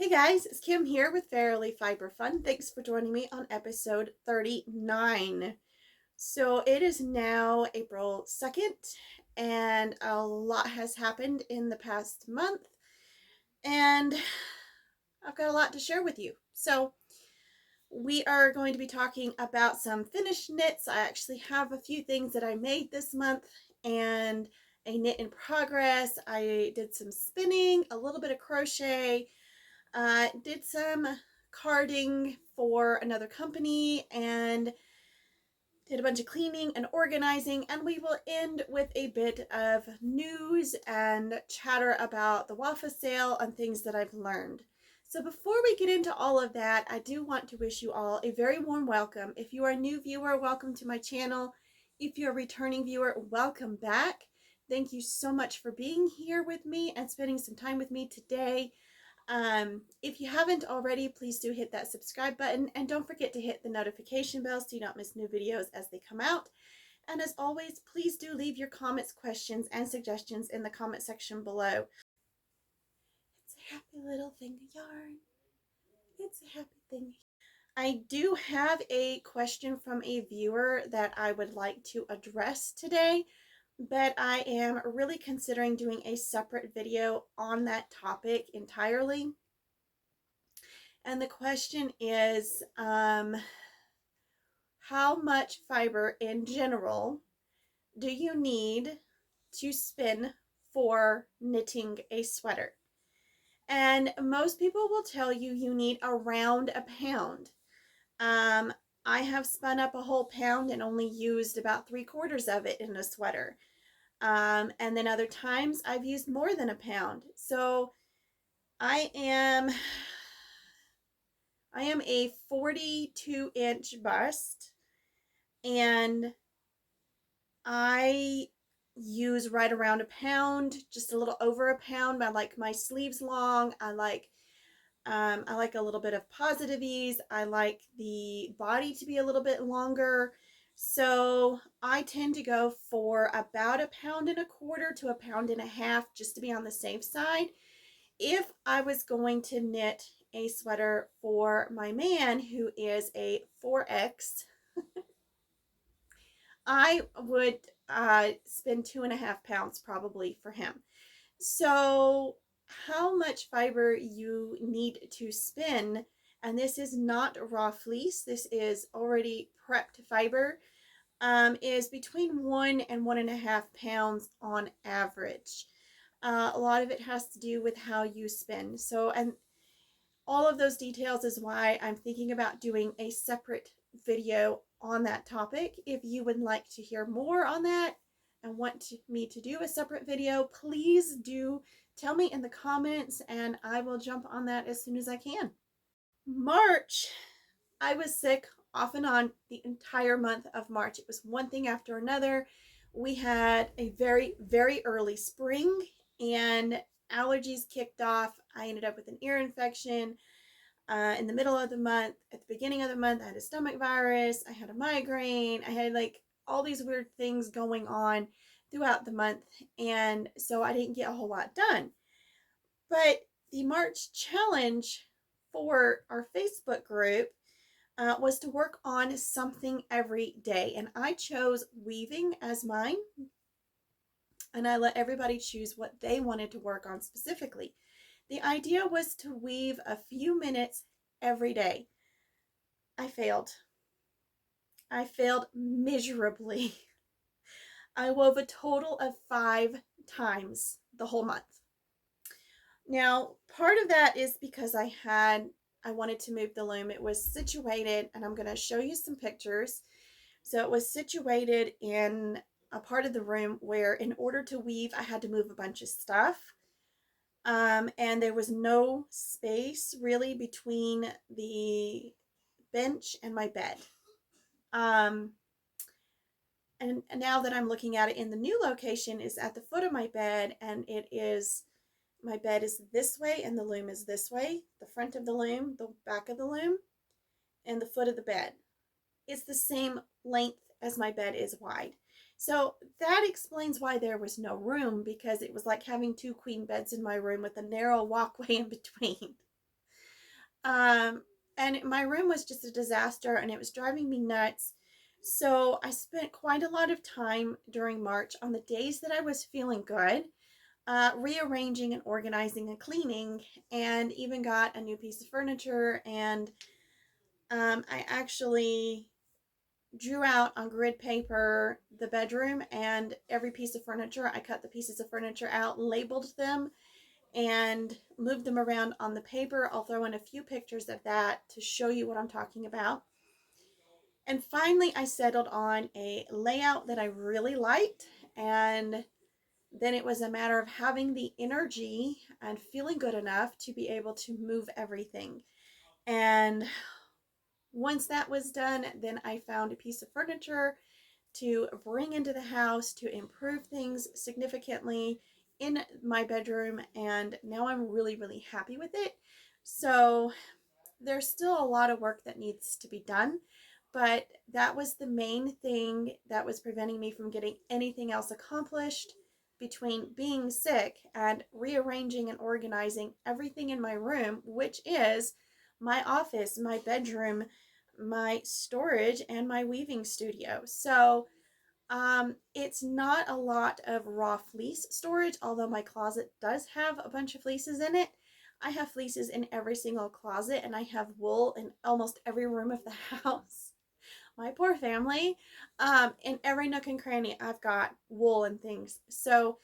Hey guys, it's Kim here with Fairily Fiber Fun. Thanks for joining me on episode 39. So it is now April 2nd, and a lot has happened in the past month, and I've got a lot to share with you. So we are going to be talking about some finished knits. I actually have a few things that I made this month and a knit in progress. I did some spinning, a little bit of crochet, did some carding for another company, and did a bunch of cleaning and organizing, and we will end with a bit of news and chatter about the WAFA sale and things that I've learned. So before we get into all of that, I do want to wish you all a very warm welcome. If you are a new viewer, welcome to my channel. If you're a returning viewer, welcome back. Thank you so much for being here with me and spending some time with me today. If you haven't already, please do hit that subscribe button, and don't forget to hit the notification bell so you don't miss new videos as they come out. And as always, please do leave your comments, questions, and suggestions in the comment section below. It's a happy little thing of yarn. It's a happy thing. I do have a question from a viewer that I would like to address today, but I am really considering doing a separate video on that topic entirely. And the question is, how much fiber in general do you need to spin for knitting a sweater? And most people will tell you you need around a pound. I have spun up a whole pound and only used about 3/4 of it in a sweater. And then other times I've used more than a pound. So I am a 42-inch bust, and I use right around a pound, just a little over a pound. I like my sleeves long. I like a little bit of positive ease. I like the body to be a little bit longer. So I tend to go for about 1.25 pounds to 1.5 pounds just to be on the safe side. If I was going to knit a sweater for my man, who is a 4X, I would spend 2.5 pounds probably for him. So how much fiber you need to spin, and this is not raw fleece, this is already prepped fiber, is between 1 and 1.5 pounds on average. A lot of it has to do with how you spin. So, and all of those details is why I'm thinking about doing a separate video on that topic. If you would like to hear more on that and want me to do a separate video, please do tell me in the comments, and I will jump on that as soon as I can. March, I was sick off and on the entire month of March. It was one thing after another. We had a very, very early spring, and allergies kicked off. I ended up with an ear infection in the middle of the month. At the beginning of the month, I had a stomach virus. I had a migraine. I had like all these weird things going on throughout the month. And so I didn't get a whole lot done. But the March challenge for our Facebook group was to work on something every day. And I chose weaving as mine. And I let everybody choose what they wanted to work on specifically. The idea was to weave a few minutes every day. I failed. I failed miserably. I wove a total of 5 times the whole month. Now, part of that is because I wanted to move the loom. It was situated, and I'm going to show you some pictures. So it was situated in a part of the room where, in order to weave, I had to move a bunch of stuff. And there was no space really between the bench and my bed. And now that I'm looking at it in the new location, is at the foot of my bed, and my bed is this way and the loom is this way. The front of the loom, the back of the loom, and the foot of the bed. It's the same length as my bed is wide. So that explains why there was no room, because it was like having 2 queen beds in my room with a narrow walkway in between. And my room was just a disaster and it was driving me nuts. So I spent quite a lot of time during March on the days that I was feeling good, rearranging and organizing and cleaning, and even got a new piece of furniture. And I actually drew out on grid paper the bedroom and every piece of furniture. I cut the pieces of furniture out, labeled them, and moved them around on the paper. I'll throw in a few pictures of that to show you what I'm talking about. And finally, I settled on a layout that I really liked. And then it was a matter of having the energy and feeling good enough to be able to move everything. And once that was done, then I found a piece of furniture to bring into the house to improve things significantly in my bedroom, and now I'm really, really happy with it. So there's still a lot of work that needs to be done, but that was the main thing that was preventing me from getting anything else accomplished between being sick and rearranging and organizing everything in my room, which is my office, my bedroom, my storage, and my weaving studio. So it's not a lot of raw fleece storage, although my closet does have a bunch of fleeces in it. I have fleeces in every single closet, and I have wool in almost every room of the house. My poor family. In every nook and cranny, I've got wool and things. So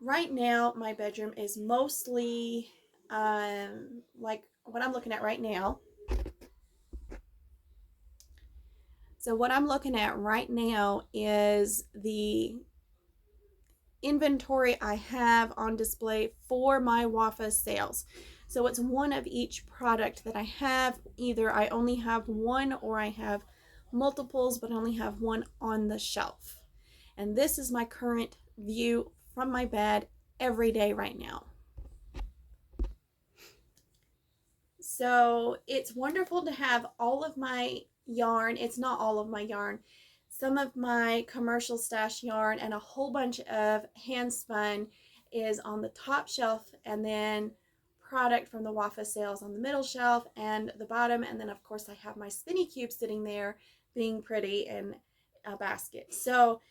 right now, my bedroom is mostly like what I'm looking at right now. So what I'm looking at right now is the inventory I have on display for my WAFA sales. So it's one of each product that I have. Either I only have one or I have multiples, but I only have one on the shelf. And this is my current view from my bed every day right now. So it's wonderful to have all of my yarn. It's not all of my yarn. Some of my commercial stash yarn and a whole bunch of hand spun is on the top shelf, and then product from the WAFA sales on the middle shelf and the bottom. And then of course I have my spinny cube sitting there being pretty in a basket. So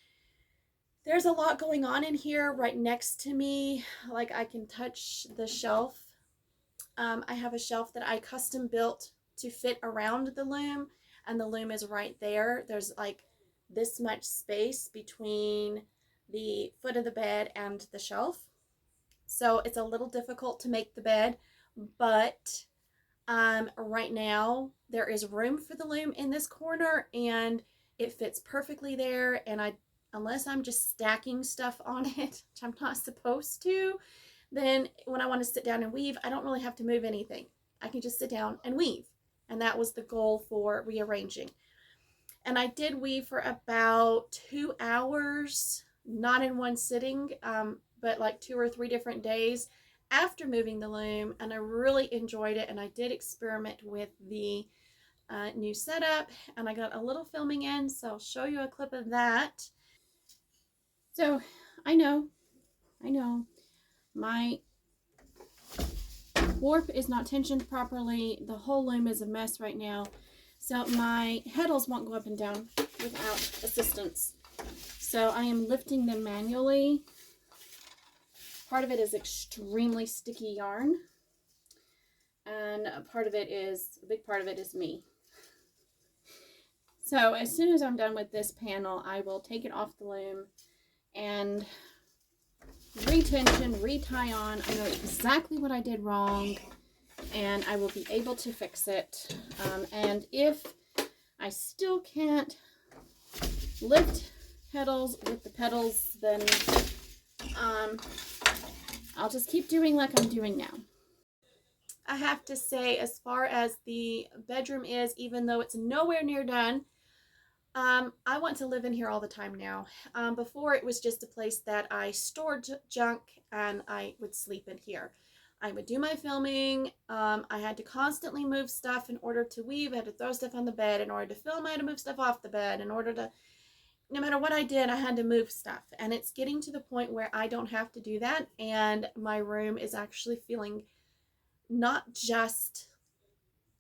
there's a lot going on in here right next to me. Like I can touch the shelf. I have a shelf that I custom built to fit around the loom, and the loom is right there. There's like this much space between the foot of the bed and the shelf. So it's a little difficult to make the bed, but right now there is room for the loom in this corner and it fits perfectly there. And unless I'm just stacking stuff on it, which I'm not supposed to, then when I want to sit down and weave, I don't really have to move anything. I can just sit down and weave. And that was the goal for rearranging. And I did weave for about 2 hours, not in one sitting, but like 2 or 3 different days after moving the loom. And I really enjoyed it. And I did experiment with the new setup, and I got a little filming in, so I'll show you a clip of that. So I know, my warp is not tensioned properly. The whole loom is a mess right now. So my heddles won't go up and down without assistance. So I am lifting them manually. Part of it is extremely sticky yarn. And a big part of it is me. So as soon as I'm done with this panel, I will take it off the loom and retension, retie on. I know exactly what I did wrong, and I will be able to fix it. And if I still can't lift pedals with the pedals, then I'll just keep doing like I'm doing now. I have to say, as far as the bedroom is, even though it's nowhere near done, I want to live in here all the time now. Before it was just a place that I stored junk and I would sleep in here. I would do my filming. I had to constantly move stuff in order to weave. I had to throw stuff on the bed. In order to film, I had to move stuff off the bed. In order to, no matter what I did, I had to move stuff. And it's getting to the point where I don't have to do that. And my room is actually feeling not just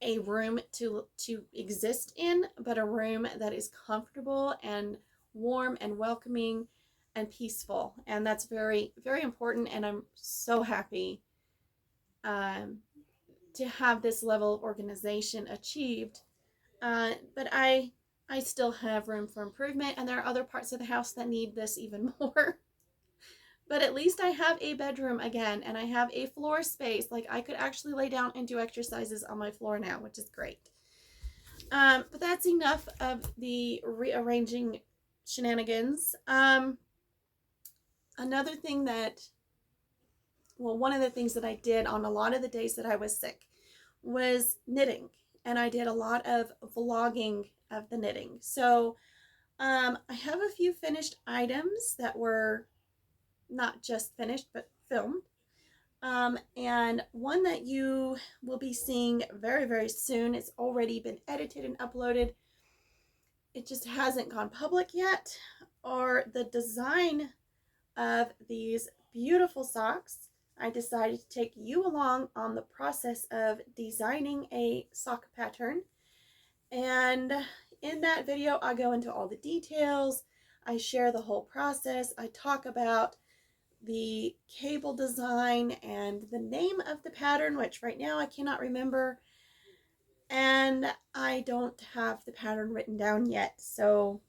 a room to exist in, but a room that is comfortable and warm and welcoming and peaceful. And that's very, very important. And I'm so happy um, to have this level of organization achieved. But I still have room for improvement, and there are other parts of the house that need this even more. But at least I have a bedroom again, and I have a floor space. Like, I could actually lay down and do exercises on my floor now, which is great. But that's enough of the rearranging shenanigans. Another thing that, well, one of the things that I did on a lot of the days that I was sick was knitting, and I did a lot of vlogging of the knitting. So I have a few finished items that were not just finished but filmed. And one that you will be seeing very, very soon. It's already been edited and uploaded. It just hasn't gone public yet. Or the design of these beautiful socks. I decided to take you along on the process of designing a sock pattern. And in that video, I go into all the details. I share the whole process. I talk about the cable design and the name of the pattern, which right now I cannot remember. And I don't have the pattern written down yet, so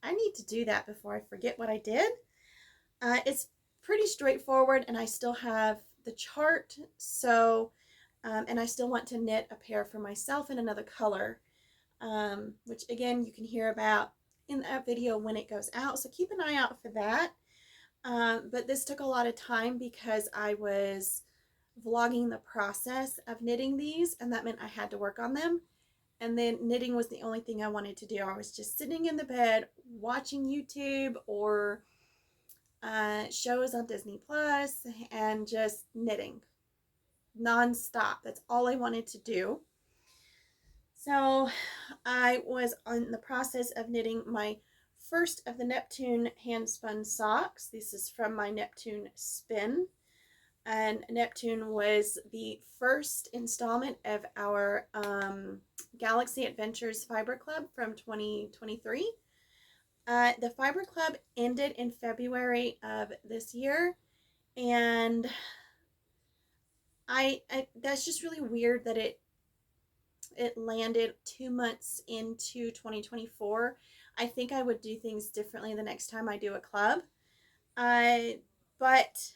I need to do that before I forget what I did. It's pretty straightforward, and I still have the chart, so and I still want to knit a pair for myself in another color, which again you can hear about in that video when it goes out, so keep an eye out for that. But this took a lot of time because I was vlogging the process of knitting these, and that meant I had to work on them. And then knitting was the only thing I wanted to do. I was just sitting in the bed watching YouTube or shows on Disney Plus and just knitting nonstop. That's all I wanted to do. So I was in the process of knitting my first of the Neptune hand spun socks. This is from my Neptune spin. And Neptune was the first installment of our Galaxy Adventures Fiber Club from 2023. The Fiber Club ended in February of this year, and I that's just really weird that it landed 2 months into 2024. I think I would do things differently the next time I do a club. But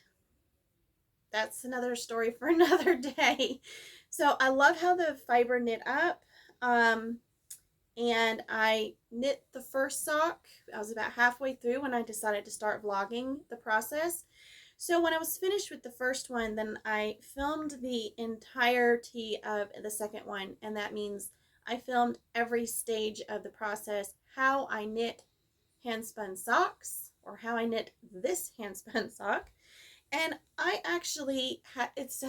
that's another story for another day. So I love how the fiber knit up. And I knit the first sock. I was about halfway through when I decided to start vlogging the process. So when I was finished with the first one, then I filmed the entirety of the second one. And that means I filmed every stage of the process, how I knit hand spun socks, or how I knit this hand spun sock. And I actually had this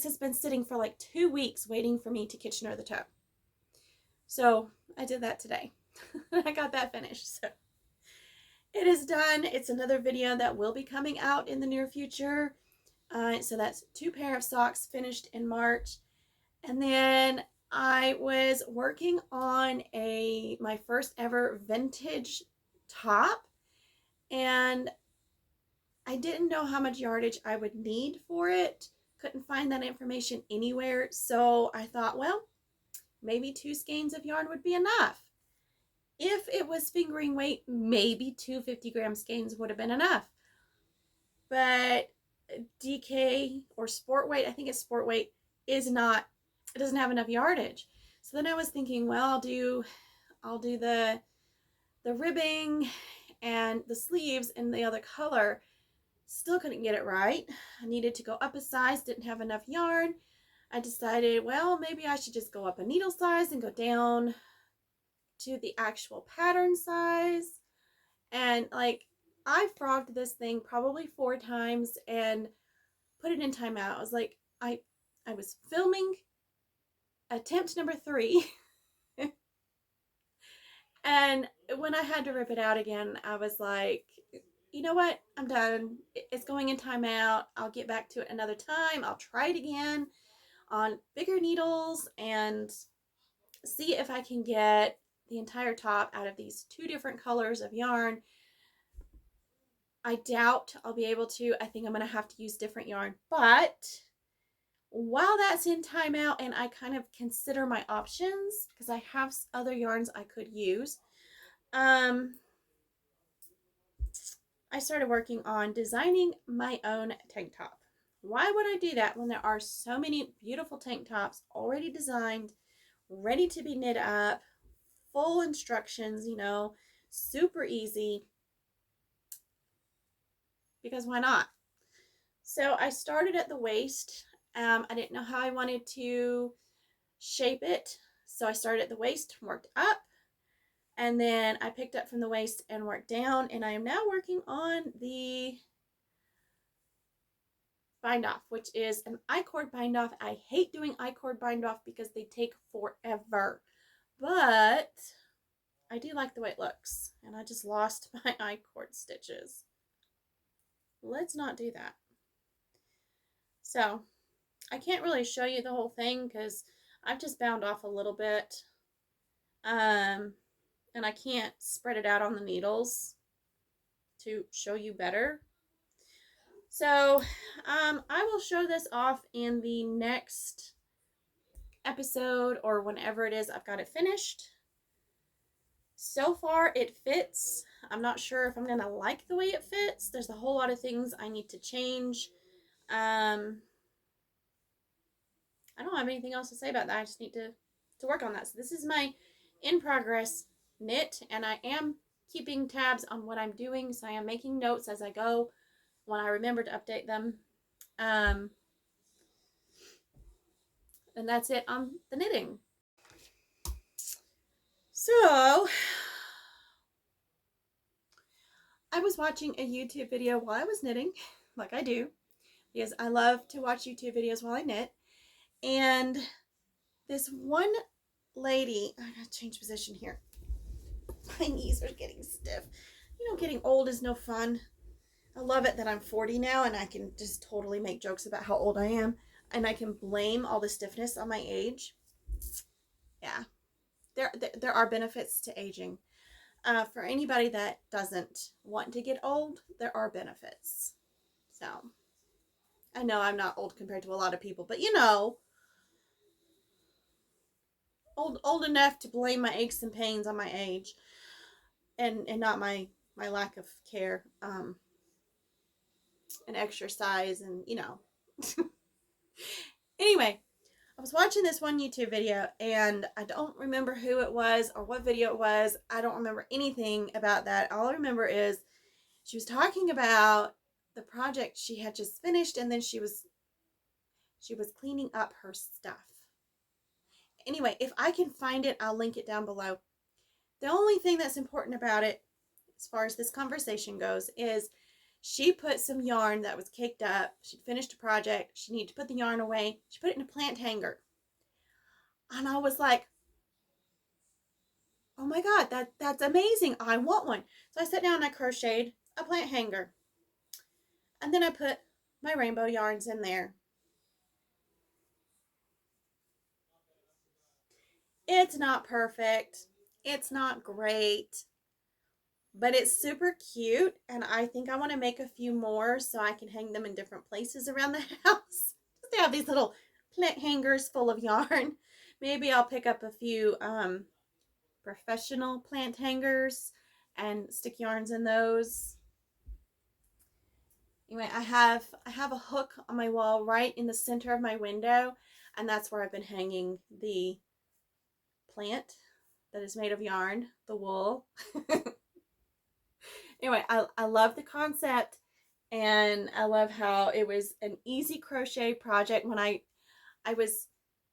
has been sitting for like 2 weeks waiting for me to Kitchener the toe. So I did that today. I got that finished. So it is done. It's another video that will be coming out in the near future. So that's 2 pair of socks finished in March. And then I was working on my first ever vintage top, and I didn't know how much yardage I would need for it. Couldn't find that information anywhere. So I thought, well, maybe 2 skeins of yarn would be enough. If it was fingering weight, maybe 2 50-gram skeins would have been enough. But DK or sport weight, I think it's sport weight, is not, it doesn't have enough yardage. So then I was thinking, well, I'll do the ribbing and the sleeves in the other color. Still couldn't get it right. I needed to go up a size, didn't have enough yarn. I decided, well, maybe I should just go up a needle size and go down to the actual pattern size. And like, I frogged this thing probably 4 times and put it in timeout. I was like, I was filming attempt number 3. And when I had to rip it out again, I was like, you know what? I'm done. It's going in timeout. I'll get back to it another time. I'll try it again. on bigger needles and see if I can get the entire top out of these 2 different colors of yarn. I doubt I'll be able to. I think I'm going to have to use different yarn. But while that's in timeout and I kind of consider my options, because I have other yarns I could use, I started working on designing my own tank top. Why would I do that when there are so many beautiful tank tops already designed, ready to be knit up, full instructions, you know, super easy? Because why not? So I started at the waist. I didn't know how I wanted to shape it. So I started at the waist, worked up, and then I picked up from the waist and worked down. And I am now working on the bind off, which is an I-cord bind off. I hate doing I-cord bind off because they take forever. But I do like the way it looks. And I just lost my I-cord stitches. Let's not do that. So I can't really show you the whole thing because I've just bound off a little bit. And I can't spread it out on the needles to show you better. So I will show this off in the next episode or whenever it is I've got it finished. So far it fits. I'm not sure if I'm going to like the way it fits. There's a whole lot of things I need to change. I don't have anything else to say about that. I just need to work on that. So this is my in progress knit, and I am keeping tabs on what I'm doing. So I am making notes as I go when I remember to update them. And that's it on the knitting. So I was watching a YouTube video while I was knitting, like I do, because I love to watch YouTube videos while I knit. And this one lady, I gotta change position here. My knees are getting stiff. You know, getting old is no fun. I love it that I'm 40 now and I can just totally make jokes about how old I am. And I can blame all the stiffness on my age. Yeah, there are benefits to aging. For anybody that doesn't want to get old, there are benefits. So, I know I'm not old compared to a lot of people, but you know, old enough to blame my aches and pains on my age, and not my lack of care, and exercise, and you know. Anyway, I was watching this one YouTube video and I don't remember who it was or what video it was. I don't remember anything about that. All I remember is she was talking about the project she had just finished, and then she was cleaning up her stuff. Anyway, if I can find it, I'll link it down below. The only thing that's important about it, as far as this conversation goes, is she put some yarn that was caked up. She'd finished a project. She needed to put the yarn away. She put it in a plant hanger. And I was like, oh my God, that's amazing. I want one. So I sat down and I crocheted a plant hanger. And then I put my rainbow yarns in there. It's not perfect. It's not great. But it's super cute. And I think I want to make a few more so I can hang them in different places around the house. Just to have these little plant hangers full of yarn. Maybe I'll pick up a few professional plant hangers and stick yarns in those. Anyway, I have a hook on my wall right in the center of my window, and that's where I've been hanging the plant that is made of yarn, the wool. Anyway, I love the concept, and I love how it was an easy crochet project when I was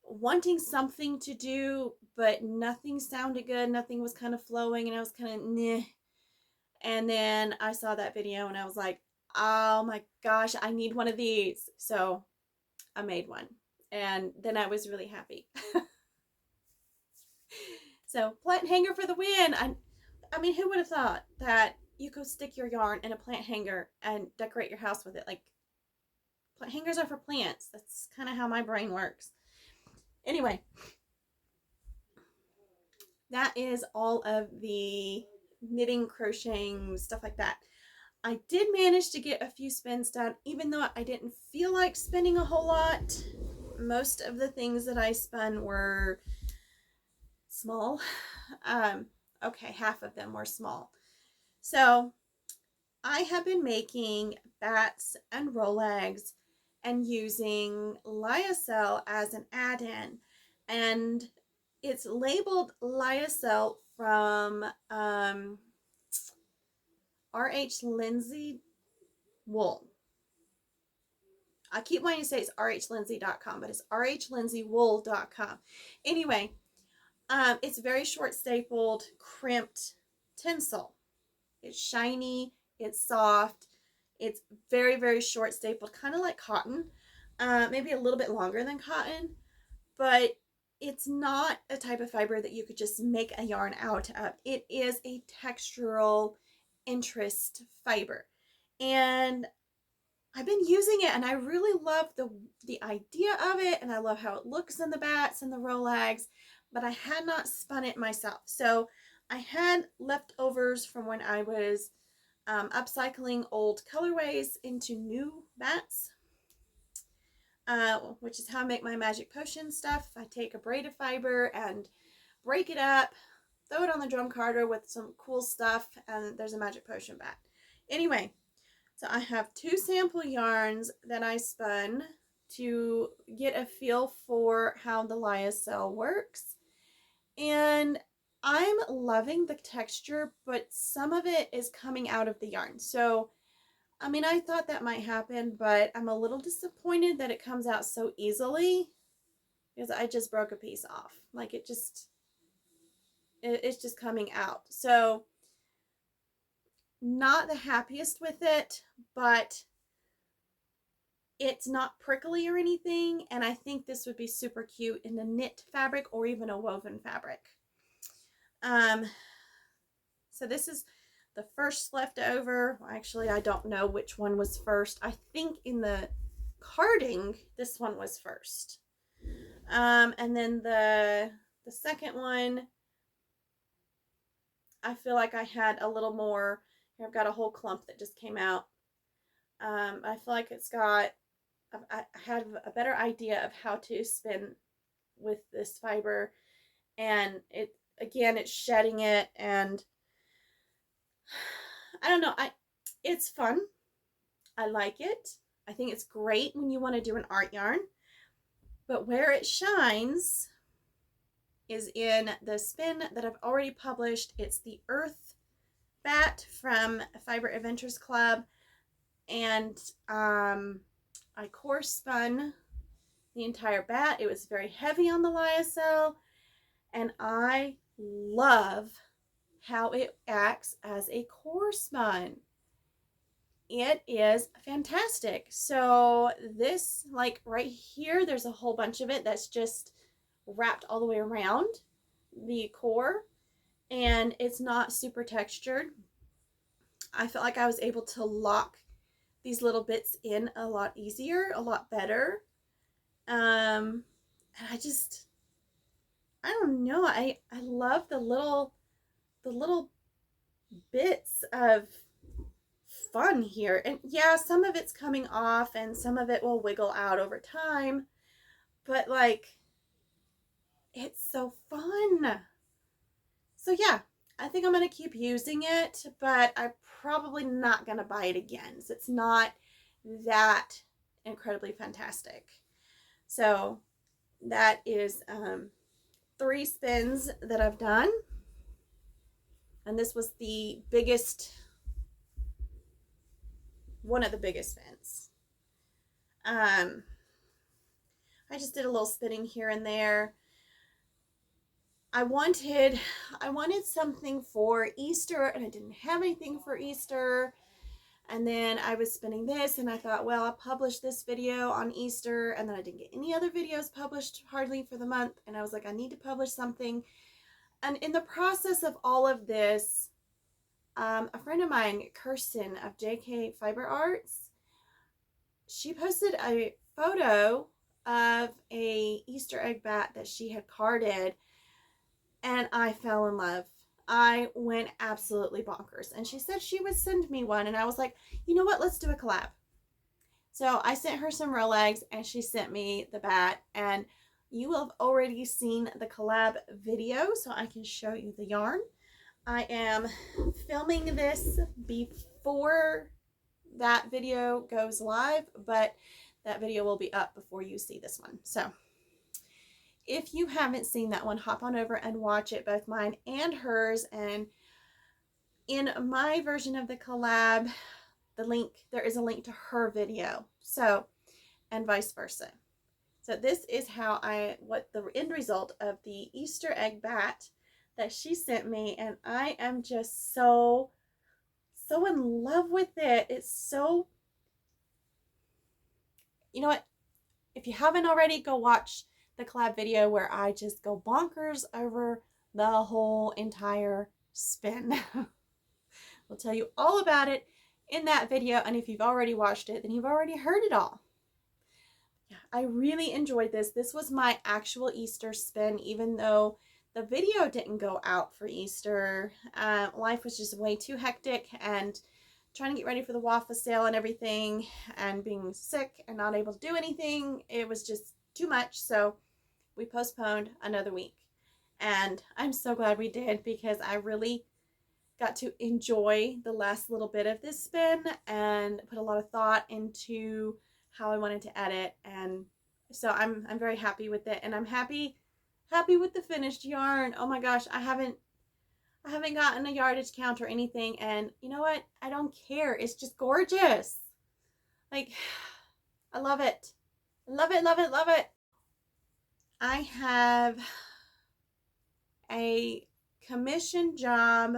wanting something to do, but nothing sounded good. Nothing was kind of flowing, and I was kind of meh. And then I saw that video, and I was like, oh my gosh, I need one of these. So I made one, and then I was really happy. So plant hanger for the win. I mean, who would have thought that you could stick your yarn in a plant hanger and decorate your house with it? Like, plant hangers are for plants. That's kind of how my brain works. Anyway, that is all of the knitting, crocheting, stuff like that. I did manage to get a few spins done, even though I didn't feel like spinning a whole lot. Most of the things that I spun were small. Okay, half of them were small. So I have been making bats and Rolags and using lyocell as an add-in. And it's labeled lyocell from RH Lindsay wool. I keep wanting to say it's rhlindsay.com, but it's rhlindsaywool.com. Anyway, it's very short stapled, crimped tinsel. It's shiny, it's soft, it's very, very short stapled, kind of like cotton, maybe a little bit longer than cotton, but it's not a type of fiber that you could just make a yarn out of. It is a textural interest fiber. And I've been using it and I really love the idea of it, and I love how it looks in the bats and the Rolags, but I had not spun it myself. So I had leftovers from when I was upcycling old colorways into new bats, which is how I make my magic potion stuff. I take a braid of fiber and break it up, throw it on the drum carder with some cool stuff, and there's a magic potion bat. Anyway, so I have 2 sample yarns that I spun to get a feel for how the lyocell works. And I'm loving the texture, but some of it is coming out of the yarn. So, I mean, I thought that might happen, but I'm a little disappointed that it comes out so easily because I just broke a piece off. Like it's just coming out. So, not the happiest with it, but it's not prickly or anything, and I think this would be super cute in a knit fabric or even a woven fabric. So this is the first leftover. Well, actually, I don't know which one was first. I think in the carding, this one was first. And then the second one, I feel like I had a little more. Here I've got a whole clump that just came out. I feel like I had a better idea of how to spin with this fiber, and it's shedding it, and I don't know, it's fun. I like it. I think it's great when you want to do an art yarn, but where it shines is in the spin that I've already published. It's the Earth Bat from Fiber Adventures Club, and I core spun the entire bat. It was very heavy on the lyocell, and I love how it acts as a core spun. It is fantastic. So this, like right here, there's a whole bunch of it that's just wrapped all the way around the core, and it's not super textured. I felt like I was able to lock these little bits in a lot easier, a lot better. And I don't know, I love the little bits of fun here. And yeah, some of it's coming off and some of it will wiggle out over time, but like, it's so fun. So yeah, I think I'm going to keep using it, but I'm probably not going to buy it again. So it's not that incredibly fantastic. So that is 3 spins that I've done. And this was the biggest, one of the biggest spins. I just did a little spinning here and there. I wanted something for Easter, and I didn't have anything for Easter. And then I was spinning this, and I thought, well, I'll publish this video on Easter, and then I didn't get any other videos published hardly for the month, and I was like, I need to publish something. And in the process of all of this, a friend of mine, Kirsten of JK Fiber Arts, she posted a photo of a Easter egg bat that she had carded, and I fell in love. I went absolutely bonkers. And she said she would send me one, and I was like, you know what? Let's do a collab. So I sent her some real eggs, and she sent me the bat, and you will have already seen the collab video, so I can show you the yarn. I am filming this before that video goes live, but that video will be up before you see this one. So if you haven't seen that one, hop on over and watch it, both mine and hers. And in my version of the collab, there is a link to her video. So, and vice versa. So this is what the end result of the Easter egg bat that she sent me, and I am just so in love with it. It's so, you know what? If you haven't already, go watch the collab video where I just go bonkers over the whole entire spin. We'll tell you all about it in that video, and if you've already watched it, then you've already heard it all. Yeah, I really enjoyed this. This was my actual Easter spin, even though the video didn't go out for Easter. Life was just way too hectic, and trying to get ready for the WAFA sale and everything, and being sick and not able to do anything, it was just too much. So we postponed another week, and I'm so glad we did, because I really got to enjoy the last little bit of this spin and put a lot of thought into how I wanted to edit. And so I'm very happy with it, and I'm happy with the finished yarn. Oh my gosh, I haven't gotten a yardage count or anything, and you know what? I don't care. It's just gorgeous. Like, I love it. Love it, love it, love it. I have a commission job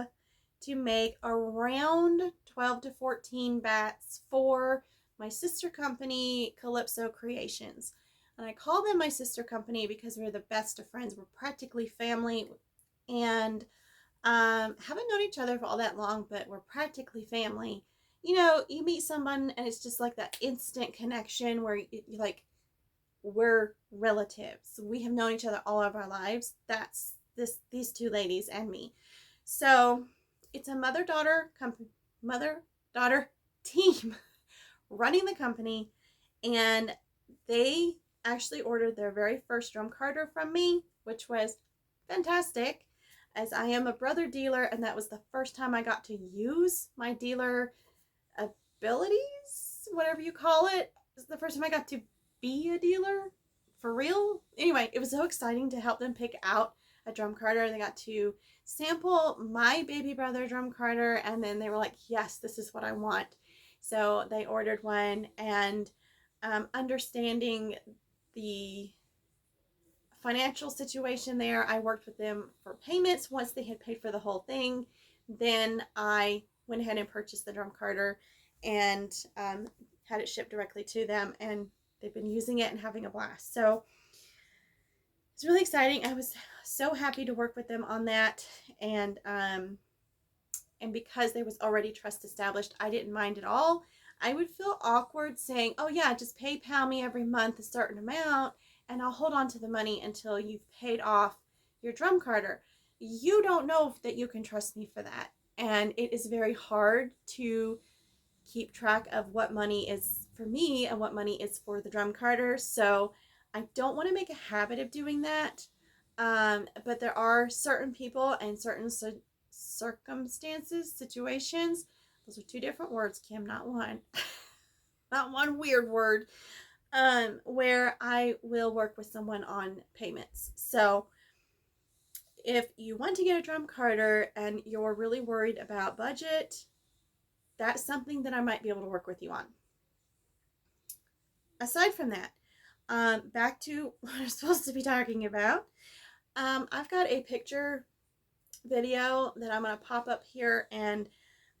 to make around 12 to 14 bats for my sister company, Calypso Creations. And I call them my sister company because we're the best of friends. We're practically family, and haven't known each other for all that long, but we're practically family. You know, you meet someone and it's just like that instant connection where you're like, we're relatives. We have known each other all of our lives. That's these two ladies and me. So it's a mother-daughter team running the company, and they actually ordered their very first drum carder from me, which was fantastic, as I am a brother dealer, and that was the first time I got to use my dealer abilities, whatever you call it. It was the first time I got to be a dealer for real. Anyway, it was so exciting to help them pick out a drum carder. They got to sample my baby brother drum carder, and then they were like, yes, this is what I want. So they ordered one, and understanding the financial situation there, I worked with them for payments. Once they had paid for the whole thing, then I went ahead and purchased the drum carder and had it shipped directly to them, and they've been using it and having a blast. So it's really exciting. I was so happy to work with them on that, and because there was already trust established, I didn't mind at all. I would feel awkward saying, oh yeah, just PayPal me every month a certain amount, and I'll hold on to the money until you've paid off your drum carder. You don't know that you can trust me for that. And it is very hard to keep track of what money is for me and what money is for the drum carder. So I don't want to make a habit of doing that. But there are certain people and certain circumstances, situations. Those are two different words, Kim, not one. Not one weird word. Where I will work with someone on payments. So if you want to get a drum carder and you're really worried about budget, that's something that I might be able to work with you on. Aside from that, back to what I'm supposed to be talking about. I've got a picture video that I'm going to pop up here and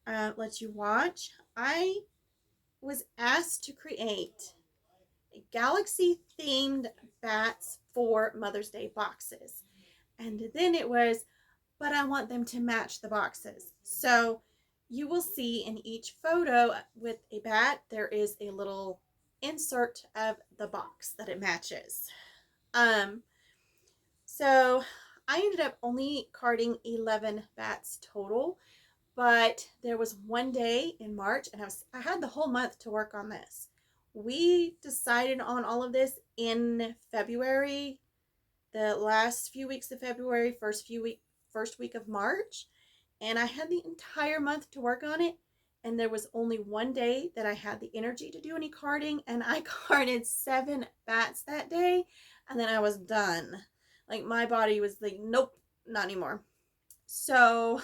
let you watch. I was asked to create galaxy themed bats for Mother's Day boxes, and then it was, but I want them to match the boxes. So you will see in each photo with a bat there is a little insert of the box that it matches. Um, so I ended up only carding 11 bats total, but there was one day in March, and I had the whole month to work on this. We decided on all of this in February, the last few weeks of February, first week of March, and I had the entire month to work on it. And there was only one day that I had the energy to do any carding, and I carded 7 bats that day, and then I was done. Like, my body was like, nope, not anymore. So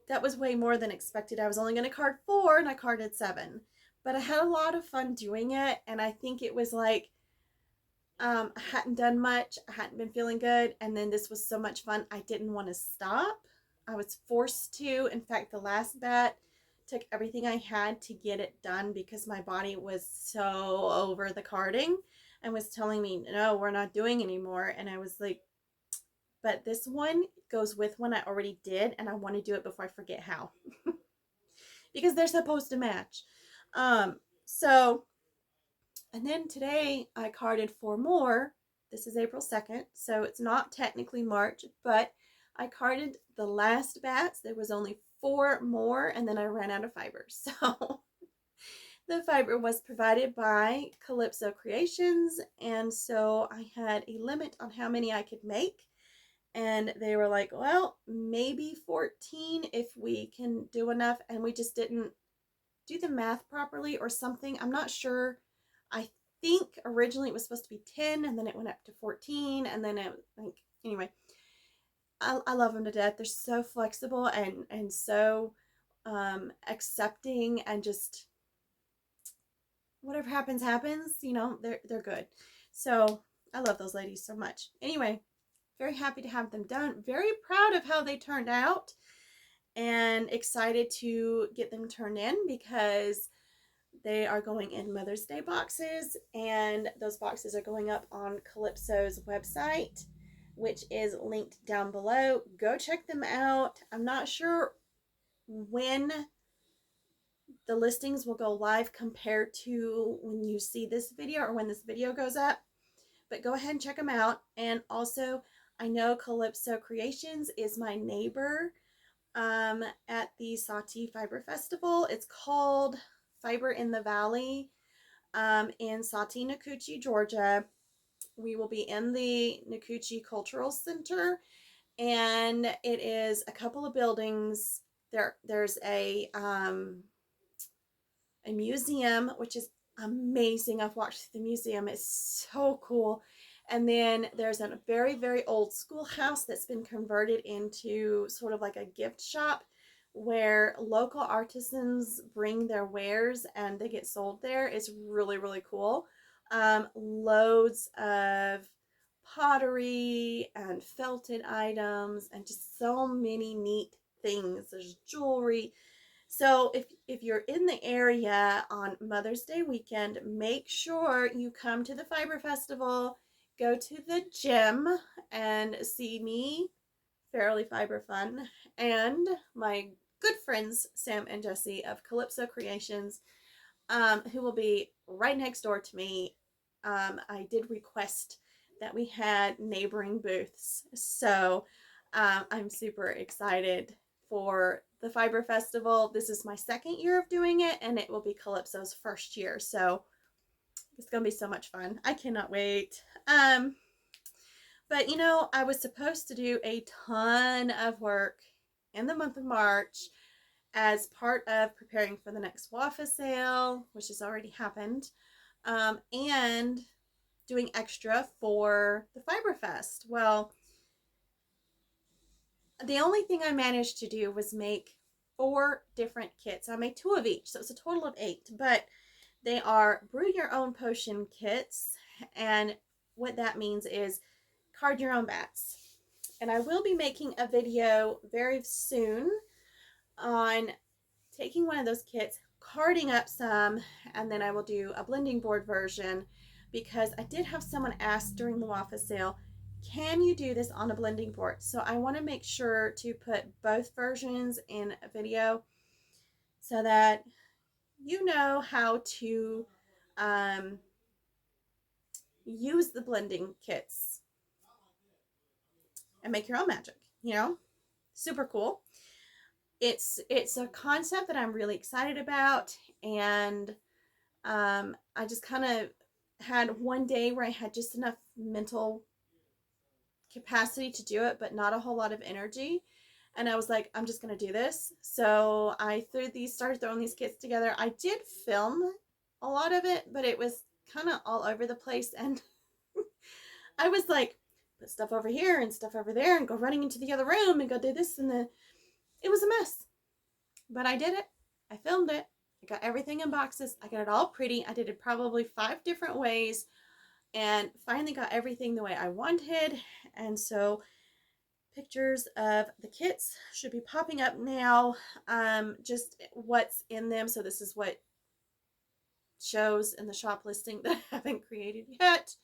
that was way more than expected. I was only going to card 4, and I carded 7. But I had a lot of fun doing it, and I think it was like, I hadn't done much, I hadn't been feeling good, and then this was so much fun, I didn't want to stop. I was forced to. In fact, the last bat took everything I had to get it done because my body was so over the carding and was telling me, no, we're not doing anymore. And I was like, but this one goes with one I already did, and I want to do it before I forget how. Because they're supposed to match. So and then today I carded 4 more. This is April 2nd, so it's not technically March, but I carded the last bats. There was only 4 more, and then I ran out of fiber. So the fiber was provided by Calypso Creations, and so I had a limit on how many I could make. And they were like, well, maybe 14 if we can do enough. And we just didn't do the math properly or something. I'm not sure. I think originally it was supposed to be 10, and then it went up to 14, and then it, like, anyway, I love them to death. They're so flexible and so accepting, and just whatever happens happens, they're good. So I love those ladies so much. Anyway, very happy to have them done. Very proud of how they turned out, and excited to get them turned in because they are going in Mother's Day boxes, and those boxes are going up on Calypso's website, which is linked down below. Go check them out. I'm not sure when the listings will go live compared to when you see this video or when this video goes up, but go ahead and check them out. And also, I know Calypso Creations is my neighbor at the Sati Fiber Festival. It's called Fiber in the Valley in Sati, Nakuchi, Georgia. We will be in the Nakuchi Cultural Center, and it is a couple of buildings. There's a museum, which is amazing. I've walked through the museum. It's so cool. And then there's a very, very old schoolhouse that's been converted into sort of like a gift shop where local artisans bring their wares and they get sold there. It's really, really cool. Loads of pottery and felted items and just so many neat things. There's jewelry. So if you're in the area on Mother's Day weekend, make sure you come to the Fiber Festival, go to the gym, and see me, Fairily Fiber Fun, and my good friends Sam and Jesse of Calypso Creations, who will be right next door to me. I did request that we had neighboring booths, so I'm super excited for the Fiber Festival. This is my 2nd year of doing it, and it will be Calypso's 1st year, so it's gonna be so much fun. I cannot wait. But I was supposed to do a ton of work in the month of March as part of preparing for the next WAFA sale, which has already happened, and doing extra for the Fiberfest. Well, the only thing I managed to do was make 4 different kits. I made 2 of each, so it's a total of 8, but they are brew your own potion kits, and what that means is card your own bats. And I will be making a video very soon on taking one of those kits, carding up some, and then I will do a blending board version, because I did have someone ask during the WAFA sale, can you do this on a blending board? So I want to make sure to put both versions in a video so that you know how to um, use the blending kits and make your own magic, you know? Super cool. It's a concept that I'm really excited about, and I just kind of had one day where I had just enough mental capacity to do it, but not a whole lot of energy. And I was like, I'm just gonna do this. So I started throwing these kits together. I did film a lot of it, but it was kind of all over the place. And I was like, put stuff over here and stuff over there and go running into the other room and go do this. It was a mess. But I did it. I filmed it. I got everything in boxes. I got it all pretty. I did it probably 5 different ways and finally got everything the way I wanted. And so pictures of the kits should be popping up now. Just what's in them. So this is what shows in the shop listing that I haven't created yet.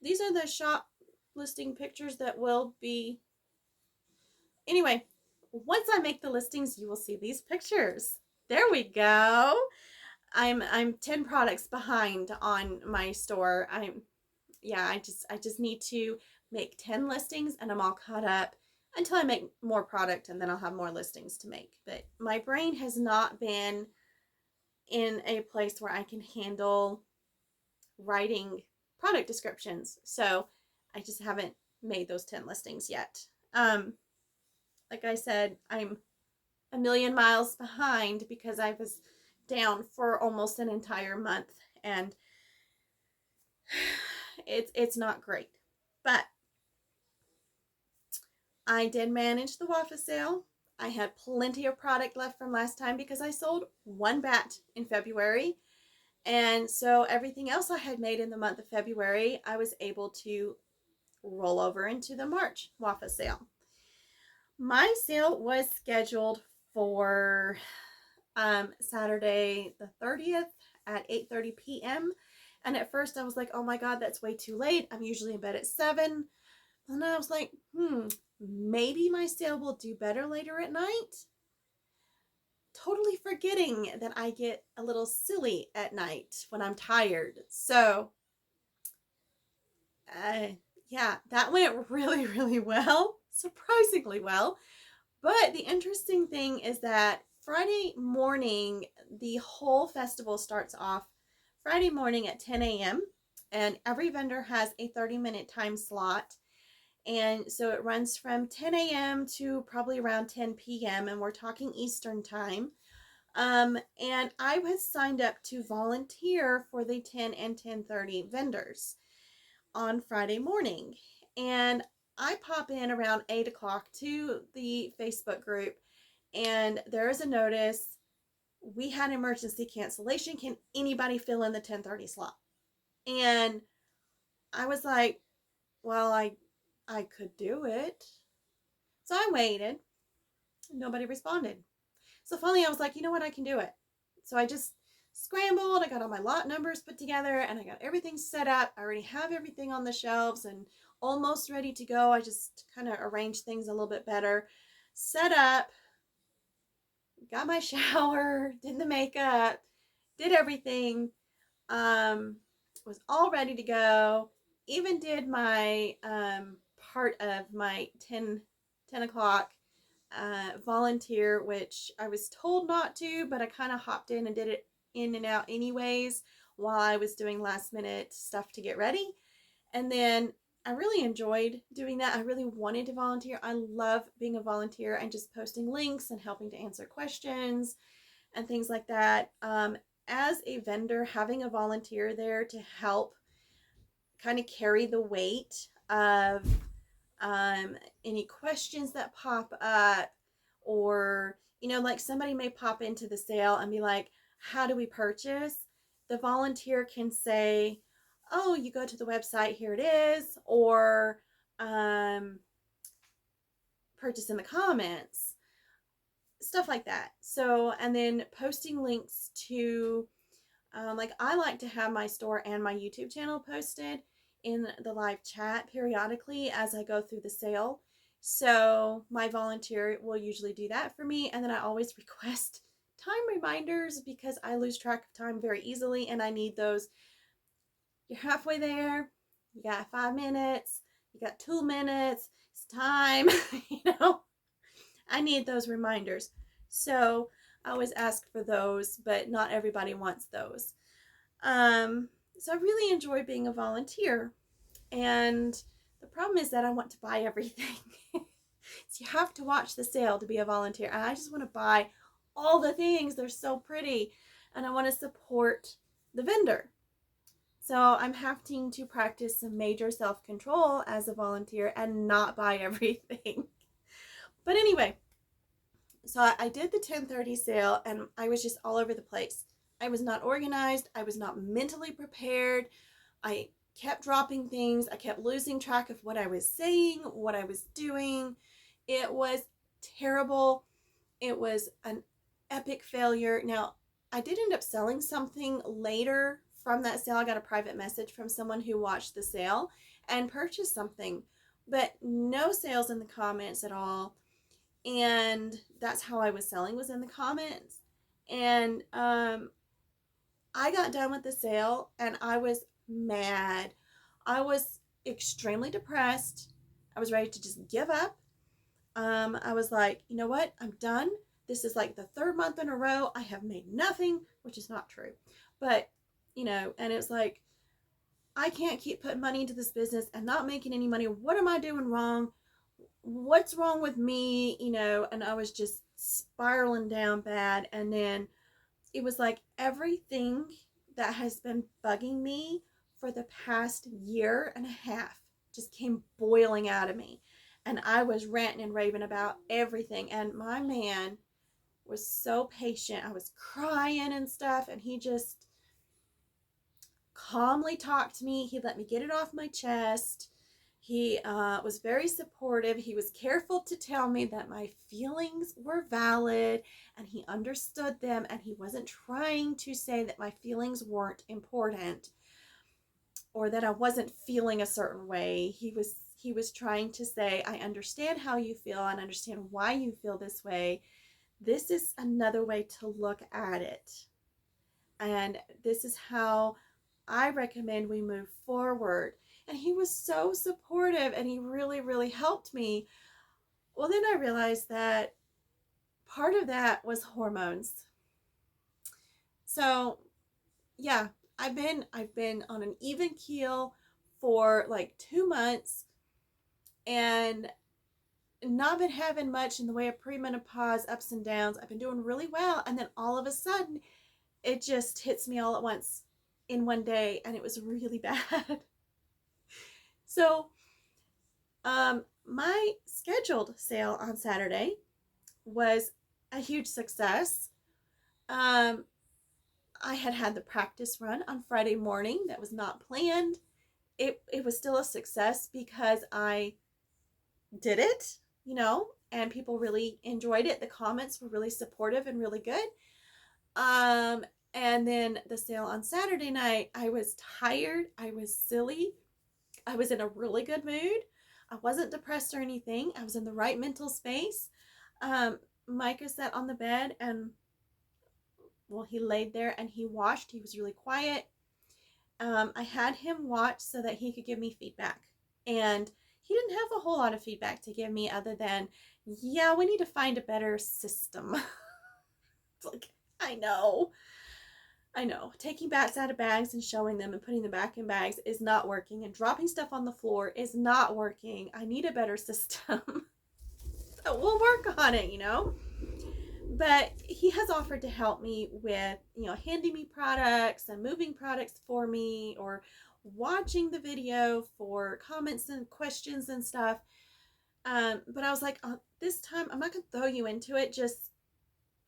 These are the shop listing pictures that will be. Anyway, once I make the listings, you will see these pictures. There we go. I'm 10 products behind on my store. I just need to make 10 listings and I'm all caught up until I make more product, and then I'll have more listings to make. But my brain has not been in a place where I can handle writing product descriptions. So I just haven't made those 10 listings yet. Like I said, I'm a million miles behind because I was down for almost an entire month, and it's not great. But I did manage the WAFA sale. I had plenty of product left from last time because I sold one batch in February. And so everything else I had made in the month of February, I was able to roll over into the March WAFA sale. My sale was scheduled for Saturday the 30th at 8:30 p.m. And at first I was like, oh my God, that's way too late. I'm usually in bed at 7. And I was like, maybe my sale will do better later at night. Totally forgetting that I get a little silly at night when I'm tired. So, yeah, that went really, really well. Surprisingly well. But the interesting thing is that Friday morning, the whole festival starts off Friday morning at 10 a.m. And every vendor has a 30-minute time slot. And so it runs from 10 a.m. to probably around 10 p.m. And we're talking Eastern time. And I was signed up to volunteer for the 10 and 10:30 vendors on Friday morning. And I pop in around 8 o'clock to the Facebook group, and there is a notice: we had emergency cancellation. Can anybody fill in the 10:30 slot? And I was like, well, I could do it. So I waited. Nobody responded. So finally I was like, you know what, I can do it. So I just scrambled. I got all my lot numbers put together and I got everything set up. I already have everything on the shelves and almost ready to go. I just kind of arranged things a little bit better. Set up, got my shower, did the makeup, did everything. Was all ready to go. Even did my part of my 10 o'clock volunteer, which I was told not to, but I kind of hopped in and did it in and out anyways while I was doing last minute stuff to get ready. And then I really enjoyed doing that. I really wanted to volunteer. I love being a volunteer and just posting links and helping to answer questions and things like that. As a vendor, having a volunteer there to help kind of carry the weight of any questions that pop up, or like somebody may pop into the sale and be like, how do we purchase? The volunteer can say, oh, you go to the website, here it is, or purchase in the comments, stuff like that. So, and then posting links to like I like to have my store and my YouTube channel posted in the live chat periodically as I go through the sale. So my volunteer will usually do that for me, and then I always request time reminders because I lose track of time very easily, and I need those. You're halfway there, you got 5 minutes, you got 2 minutes, it's time. I need those reminders. So I always ask for those, but not everybody wants those. So I really enjoy being a volunteer. And the problem is that I want to buy everything. So you have to watch the sale to be a volunteer. And I just want to buy all the things. They're so pretty. And I want to support the vendor. So I'm having to practice some major self-control as a volunteer and not buy everything. But anyway, so I did the 10:30 sale and I was just all over the place. I was not organized. I was not mentally prepared. I kept dropping things. I kept losing track of what I was saying, what I was doing. It was terrible. It was an epic failure. Now, I did end up selling something later from that sale. I got a private message from someone who watched the sale and purchased something, but no sales in the comments at all. And that's how I was selling, was in the comments. And I got done with the sale and I was mad. I was extremely depressed. I was ready to just give up. I was like, you know what? I'm done. This is like the third month in a row. I have made nothing, which is not true. But, and it's like, I can't keep putting money into this business and not making any money. What am I doing wrong? What's wrong with me? And I was just spiraling down bad. And then it was like everything that has been bugging me for the past year and a half just came boiling out of me. And I was ranting and raving about everything. And my man was so patient. I was crying and stuff. And he just calmly talked to me. He let me get it off my chest. He was very supportive. He was careful to tell me that my feelings were valid and he understood them, and he wasn't trying to say that my feelings weren't important or that I wasn't feeling a certain way. He was trying to say, I understand how you feel and understand why you feel this way. This is another way to look at it. And this is how I recommend we move forward. And he was so supportive and he really, really helped me. Well, then I realized that part of that was hormones. So yeah, I've been on an even keel for like 2 months and not been having much in the way of premenopause ups and downs. I've been doing really well, and then all of a sudden it just hits me all at once in one day, and it was really bad. So my scheduled sale on Saturday was a huge success. I had the practice run on Friday morning that was not planned. It was still a success because I did it, and people really enjoyed it. The comments were really supportive and really good. And then the sale on Saturday night, I was tired. I was silly. I was in a really good mood. I wasn't depressed or anything. I was in the right mental space. Micah sat on the bed and, well, he laid there and he watched. He was really quiet. I had him watch so that he could give me feedback. And he didn't have a whole lot of feedback to give me other than, yeah, we need to find a better system. It's like, I know. Taking bats out of bags and showing them and putting them back in bags is not working. And dropping stuff on the floor is not working. I need a better system. So we'll work on it, But he has offered to help me with, handing me products and moving products for me, or watching the video for comments and questions and stuff. But I was like, this time I'm not going to throw you into it. Just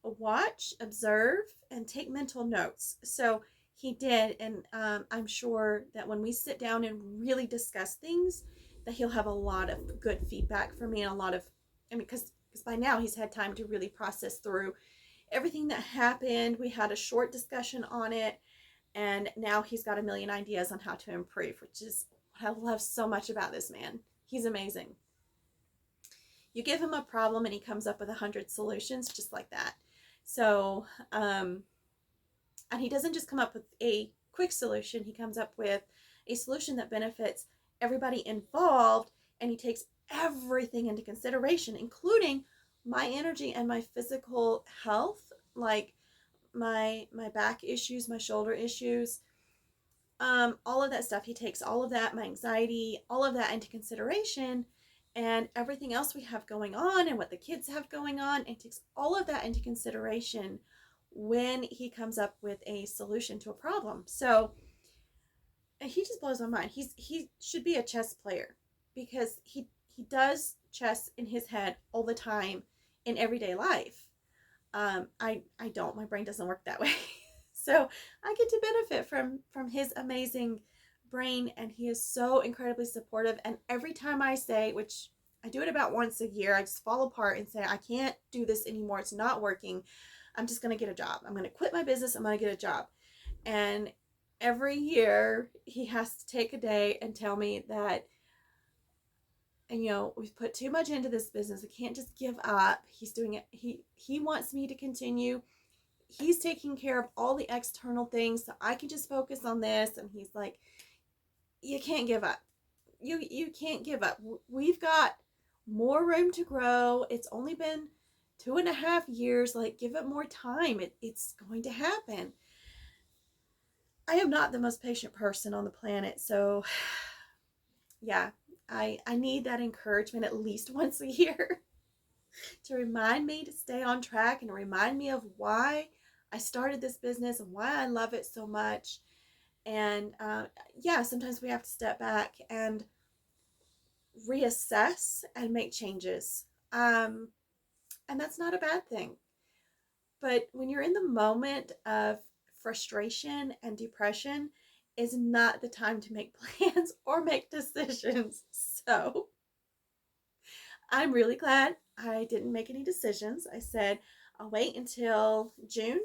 watch, observe, and take mental notes. So he did, and I'm sure that when we sit down and really discuss things, that he'll have a lot of good feedback for me, and a lot of, because by now he's had time to really process through everything that happened. We had a short discussion on it, and now he's got a million ideas on how to improve, which is what I love so much about this man. He's amazing. You give him a problem and he comes up with 100 solutions just like that. So, and he doesn't just come up with a quick solution, he comes up with a solution that benefits everybody involved, and he takes everything into consideration, including my energy and my physical health, like my back issues, my shoulder issues, all of that stuff. He takes all of that, my anxiety, all of that into consideration, and everything else we have going on and what the kids have going on, and takes all of that into consideration when he comes up with a solution to a problem. So he just blows my mind. He should be a chess player, because he does chess in his head all the time in everyday life. I don't. My brain doesn't work that way. So I get to benefit from his amazing brain, and he is so incredibly supportive. And every time I say, which I do it about once a year, I just fall apart and say, I can't do this anymore. It's not working. I'm just going to get a job. I'm going to quit my business. I'm going to get a job. And every year he has to take a day and tell me that, and we've put too much into this business. I can't just give up. He's doing it. He wants me to continue. He's taking care of all the external things so I can just focus on this. And he's like, you can't give up. You can't give up. We've got more room to grow. It's only been 2.5 years. Like, give it more time. It's going to happen. I am not the most patient person on the planet. So yeah, I need that encouragement at least once a year to remind me to stay on track and remind me of why I started this business and why I love it so much. And yeah, sometimes we have to step back and reassess and make changes. And that's not a bad thing. But when you're in the moment of frustration and depression, is not the time to make plans or make decisions. So I'm really glad I didn't make any decisions. I said I'll wait until June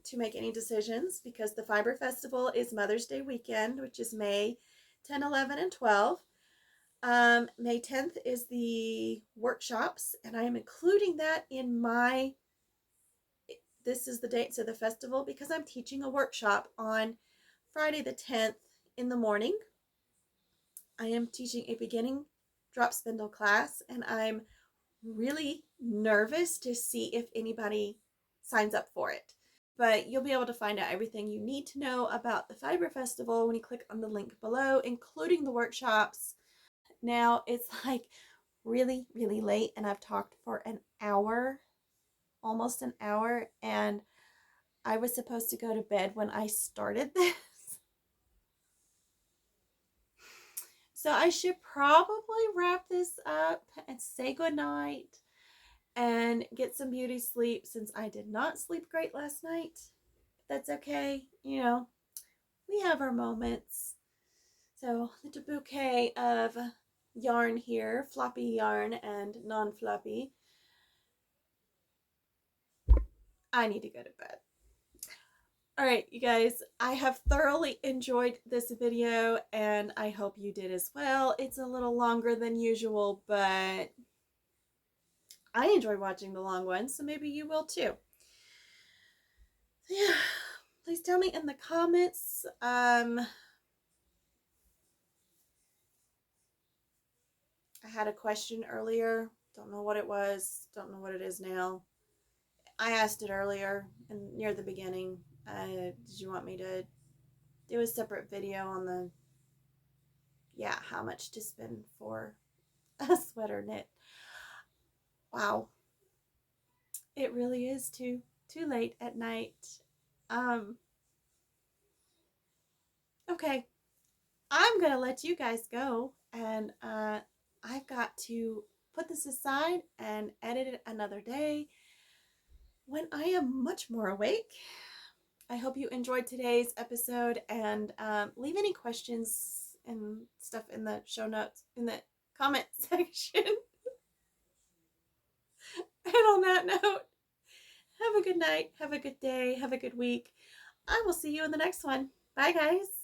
to make any decisions, because the Fiber Festival is Mother's Day weekend, which is May 10, 11, and 12. May 10th is the workshops, and I am including that in this is the dates of the festival, because I'm teaching a workshop on Friday the 10th in the morning. I am teaching a beginning drop spindle class, and I'm really nervous to see if anybody signs up for it. But you'll be able to find out everything you need to know about the Fiber Festival when you click on the link below, including the workshops. Now it's like really, really late, and I've talked for an hour, almost an hour, and I was supposed to go to bed when I started this. So I should probably wrap this up and say goodnight and get some beauty sleep, since I did not sleep great last night. That's okay. We have our moments. So, little bouquet of yarn here, floppy yarn and non-floppy. I need to go to bed. All right, you guys, I have thoroughly enjoyed this video, and I hope you did as well. It's a little longer than usual, but I enjoy watching the long ones, so maybe you will too. Yeah, please tell me in the comments. I had a question earlier. Don't know what it was. Don't know what it is now. I asked it earlier and near the beginning. Did you want me to do a separate video on how much to spend for a sweater knit? Wow. It really is too late at night. Okay. I'm going to let you guys go, and I've got to put this aside and edit it another day when I am much more awake. I hope you enjoyed today's episode, and leave any questions and stuff in the show notes, in the comment section. And on that note, have a good night, have a good day, have a good week. I will see you in the next one. Bye, guys.